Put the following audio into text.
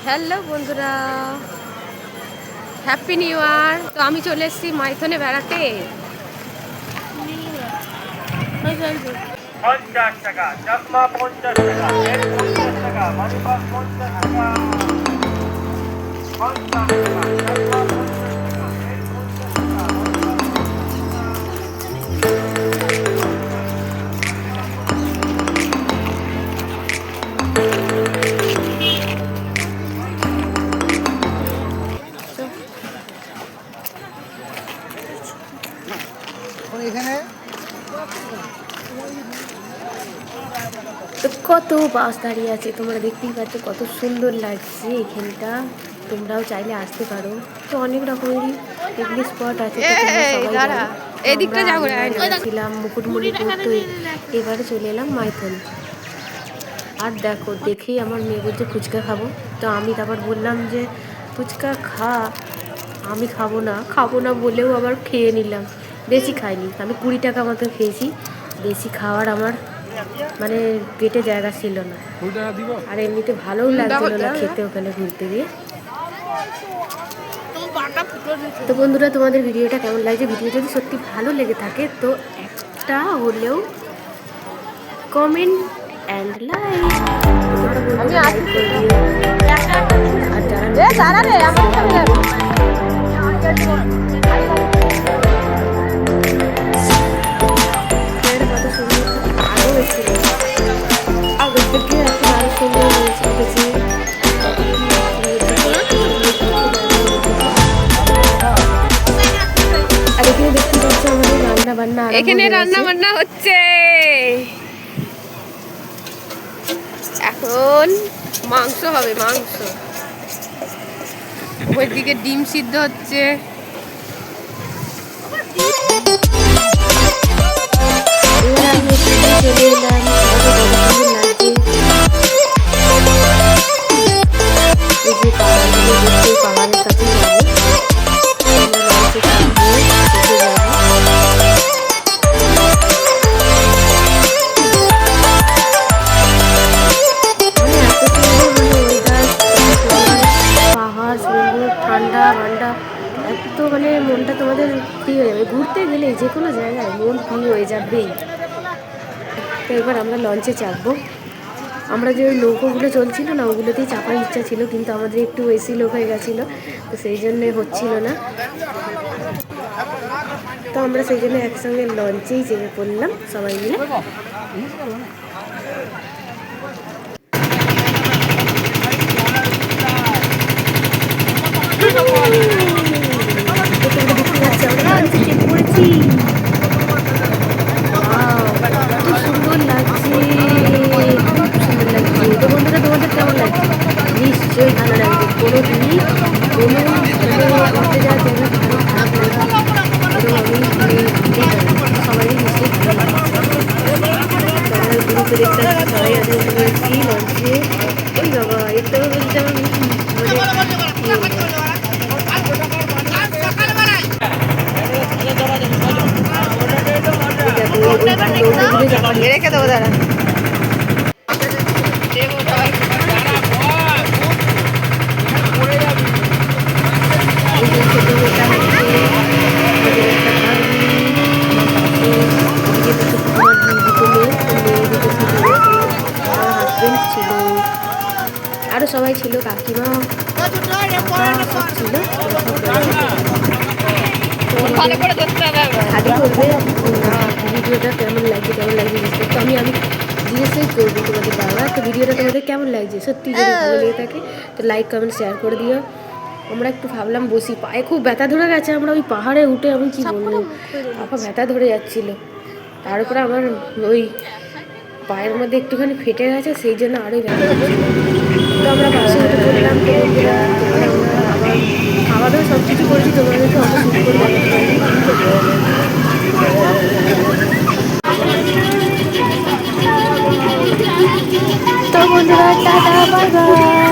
Hello বন্ধুরা, happy new year. তো আমি চলে এসেছি মাইথনে বেড়াতে। 50 টাকা চশমা, 50 টাকা, 50 টাকা, মানিব্যাগ 50 টাকা, 50 টাকা চশমা, 50 টাকা। তো কত বাস দাঁড়িয়ে আছে, তোমরা দেখতেই পাচ্ছ কত সুন্দর লাগছে এখানটা। তোমরাও চাইলে আসতে পারো। তো অনেক রকমেরই পিকনিক স্পট আছে, এদিকটা ছিলাম মুকুটমণিপুর। তো এবারে চলে এলাম মাইথন। আর দেখো, দেখেই আমার মেয়ে বলছে ফুচকা খাবো। তো আমি তারপর বললাম যে ফুচকা খা। আমি খাবো না বলেও আবার খেয়ে নিলাম। বেশি খাইনি, আমি 20 টাকা মতো খেয়েছি। বেশি খাওয়ার আমার মানে পেটে জায়গা ছিল না। আর এমনিতে ভালোও লাগছিল না খেতে ওখানে ঘুরতে গিয়ে। তো বন্ধুরা, তোমাদের ভিডিওটা কেমন লাগছে? ভিডিও যদি সত্যি ভালো লেগে থাকে তো একটা হলেও কমেন্ট অ্যান্ড লাইক করে দিও। আর যারা কত সুন্দর আরও এসেছিল, আগের থেকে এখন আরও সুন্দর হয়েছে দেখেছি। আর এখানে দেখতে পাচ্ছ আমাদের রান্না বান্না, এখানে রান্না বান্না হচ্ছে এখন। মাংস হবে, মাংস। ওইদিকে ডিম সিদ্ধ হচ্ছে। চলে এলাম, পাহাড়ের কাছে ঠান্ডা ঠান্ডা, এত মানে মনটা তোমাদের ফ্রি হয়ে যাবে। ঘুরতে গেলে যে কোনো জায়গায় মন ফ্রি হয়ে যাবেই। তো এবার আমরা লঞ্চে চাপবো। আমরা যে ওই নৌকোগুলো চলছিল না, ওগুলোতেই চাপার ইচ্ছা ছিল, কিন্তু আমাদের একটু বেশি লোক হয়ে গেছিলো, তো সেই জন্যে হচ্ছিল না। তো আমরা সেই জন্য একসঙ্গে লঞ্চেই চেপে পড়লাম সবাই মিলে। সুন্দর লাগছে, তো বন্ধুরা তোমাদের কেমন লাগছে? নিশ্চয়ই ভালো লাগবে। কোনো দিনই ঘুরতে যাওয়ার জন্য খারাপ লাগে, সবারই নিশ্চয়ই ভালো লাগছে। গ্রুপে দেখতে সবাই আছে করেছি লঞ্চে। ওই বাবা, এটা বলতে রেখে দেবো দাঁড়া। ছিল, আরো সবাই ছিল, কাকিমা সব ছিল। খালি করবে ভিডিওটা কেমন লাগছে তো আমি জিজ্ঞেসই করবো তোমাদের বাবা। তো ভিডিওটা তোমাদের কেমন লাগছে? সত্যি যদি ভালো লেগে থাকে তো লাইক কমেন্ট শেয়ার করে দিও। আমরা একটু ভাবলাম বসি, পায়ে খুব ব্যথা ধরে গেছে। আমরা ওই পাহাড়ে উঠে আমি কি বলবো, পা ব্যথা ধরে যাচ্ছিলো। তার উপরে আমার ওই পায়ের মধ্যে একটুখানি ফেটে গেছে, সেই জন্য আরোই ব্যথা হচ্ছিল। তো আমরা বাসে উঠে পড়লাম। তো আবার খাওয়া দাওয়া সব কিছু করেছি, তোমাদেরকে অত শুট করে দেখাতে পারি। তো বন্ধুরা, টাটা, বাই বাই।